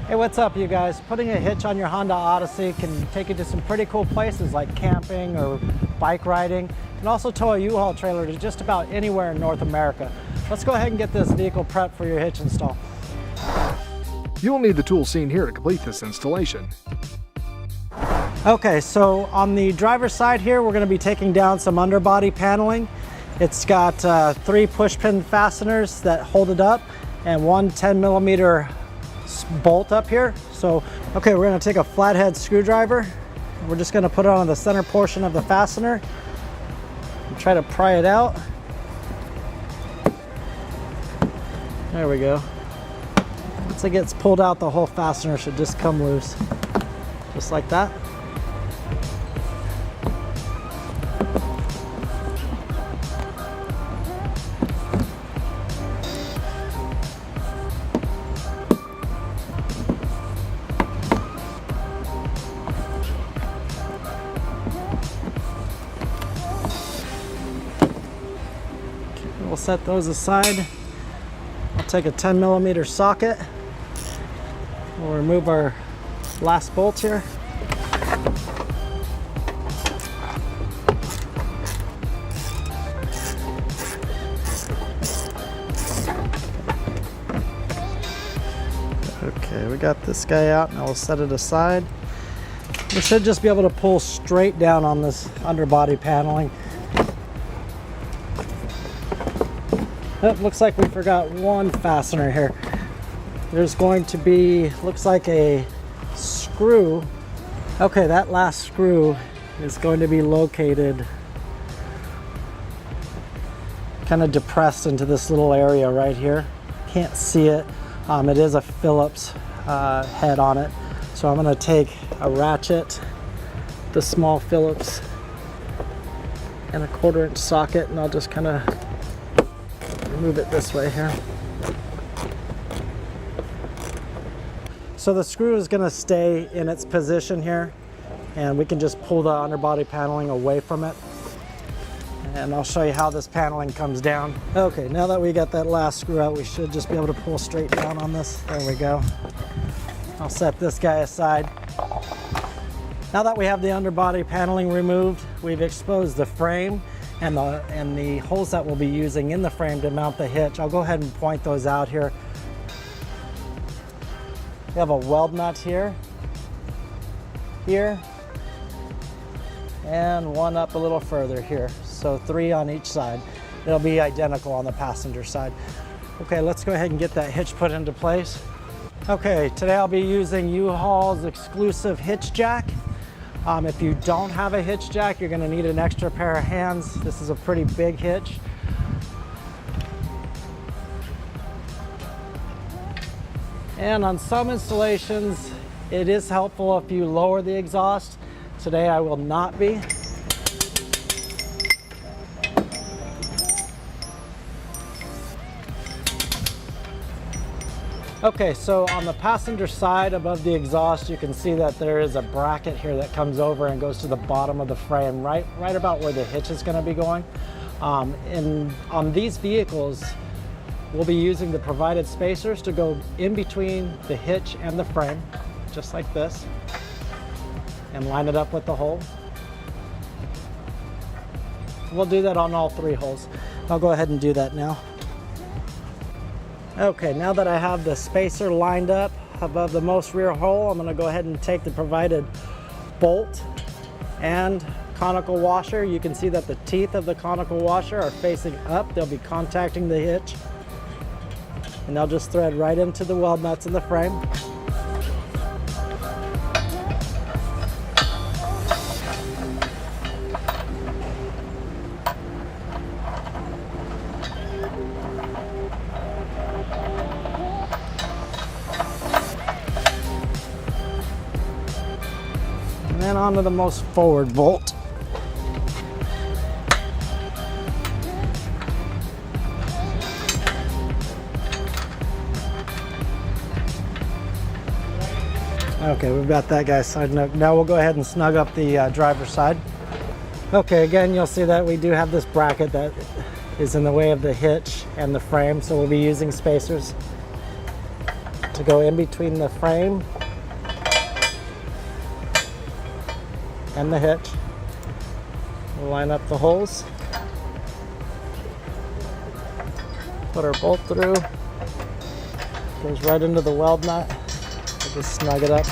Hey, what's up you guys? Putting a hitch on your Honda Odyssey can take you to some pretty cool places like camping or bike riding. You can also tow a U-Haul trailer to just about anywhere in North America. Let's go ahead and get this vehicle prepped for your hitch install. You'll need the tools seen here to complete this installation. Okay, so on the driver's side here, we're going to be taking down some underbody paneling. It's got 3 push pin fasteners that hold it up and one 10mm bolt up here. So, okay, we're going to take a flathead screwdriver. We're just going to put it on the center portion of the fastener and try to pry it out. There we go. Once it gets pulled out, the whole fastener should just come loose, just like that. We'll set those aside. I'll take a 10mm socket. We'll remove our last bolt here. Okay, we got this guy out. Now we'll set it aside. We should just be able to pull straight down on this underbody paneling. Oh, looks like we forgot one fastener here. There's going to be, looks like a screw. Okay, that last screw is going to be located kind of depressed into this little area right here. Can't see it. It is a Phillips head on it. So I'm going to take a ratchet, the small Phillips, and a 1/4 inch socket, and I'll just kind of move it this way here. So the screw is going to stay in its position here, and we can just pull the underbody paneling away from it. And I'll show you how this paneling comes down. Okay, now that we got that last screw out, we should just be able to pull straight down on this. There we go. I'll set this guy aside. Now that we have the underbody paneling removed, we've exposed the frame and the holes that we'll be using in the frame to mount the hitch. I'll go ahead and point those out here. We have a weld nut here, and one up a little further here. So 3 on each side. It'll be identical on the passenger side. Okay, let's go ahead and get that hitch put into place. Okay, today I'll be using U-Haul's exclusive hitch jack. If you don't have a hitch jack, you're going to need an extra pair of hands. This is a pretty big hitch. And on some installations, it is helpful if you lower the exhaust. Today I will not be. Okay, so on the passenger side above the exhaust, you can see that there is a bracket here that comes over and goes to the bottom of the frame, right about where the hitch is going to be going. On these vehicles, we'll be using the provided spacers to go in between the hitch and the frame, just like this, and line it up with the hole. We'll do that on all 3 holes. I'll go ahead and do that now. Okay, now that I have the spacer lined up above the most rear hole, I'm going to go ahead and take the provided bolt and conical washer. You can see that the teeth of the conical washer are facing up. They'll be contacting the hitch, and they'll just thread right into the weld nuts in the frame. And then onto the most forward bolt. Okay, we've got that guy side up. Now we'll go ahead and snug up the driver's side. Okay, again, you'll see that we do have this bracket that is in the way of the hitch and the frame, so we'll be using spacers to go in between the frame and the hitch. We'll line up the holes. Put our bolt through. Goes right into the weld nut. We'll just snug it up.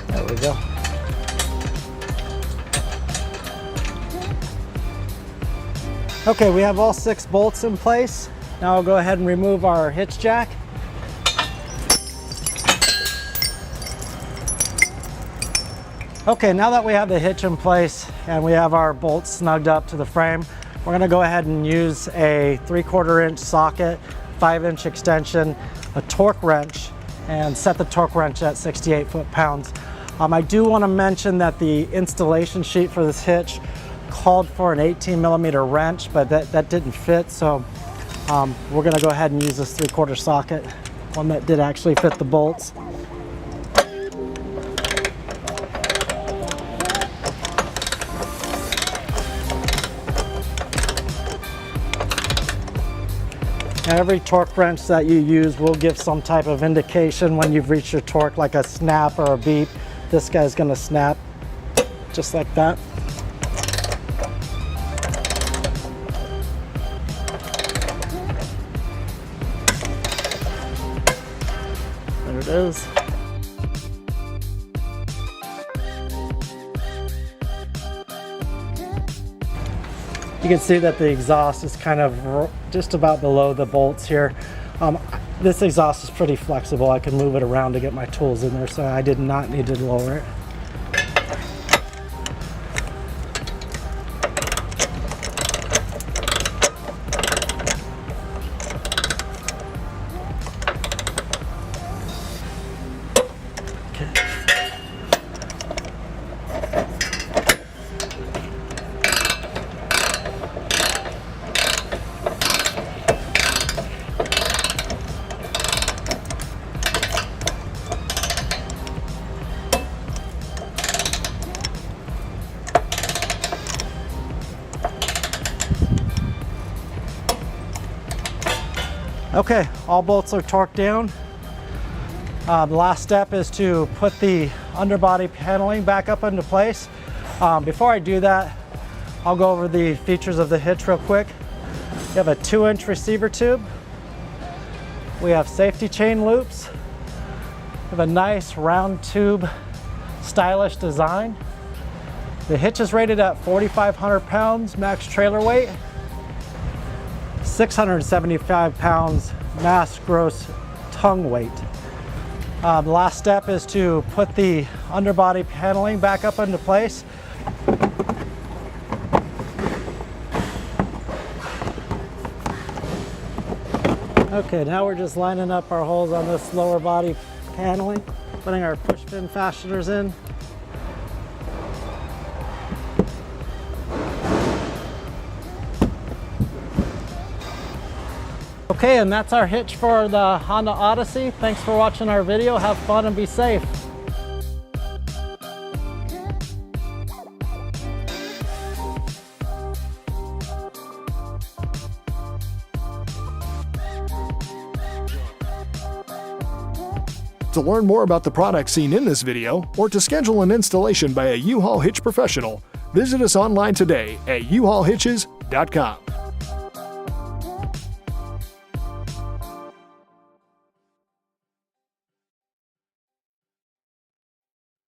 There we go. Okay, we have all 6 bolts in place. Now I'll go ahead and remove our hitch jack. Okay, now that we have the hitch in place and we have our bolts snugged up to the frame, we're gonna go ahead and use a 3/4 inch socket, 5-inch extension, a torque wrench, and set the torque wrench at 68 foot-pounds. I do want to mention that the installation sheet for this hitch called for an 18mm wrench, but that didn't fit, so we're going to go ahead and use this 3/4 socket, one that did actually fit the bolts. And every torque wrench that you use will give some type of indication when you've reached your torque, like a snap or a beep. This guy's gonna snap just like that. There it is. You can see that the exhaust is kind of just about below the bolts here. This exhaust is pretty flexible. I can move it around to get my tools in there, so I did not need to lower it. Okay, all bolts are torqued down. The last step is to put the underbody paneling back up into place. Before I do that, I'll go over the features of the hitch real quick. You have a 2-inch receiver tube. We have safety chain loops. We have a nice round tube, stylish design. The hitch is rated at 4,500 pounds max trailer weight. 675 pounds mass gross tongue weight. The last step is to put the underbody paneling back up into place. Okay, now we're just lining up our holes on this lower body paneling, putting our push pin fasteners in. Okay, and that's our hitch for the Honda Odyssey. Thanks for watching our video. Have fun and be safe. To learn more about the products seen in this video, or to schedule an installation by a U-Haul Hitch professional, visit us online today at uhaulhitches.com.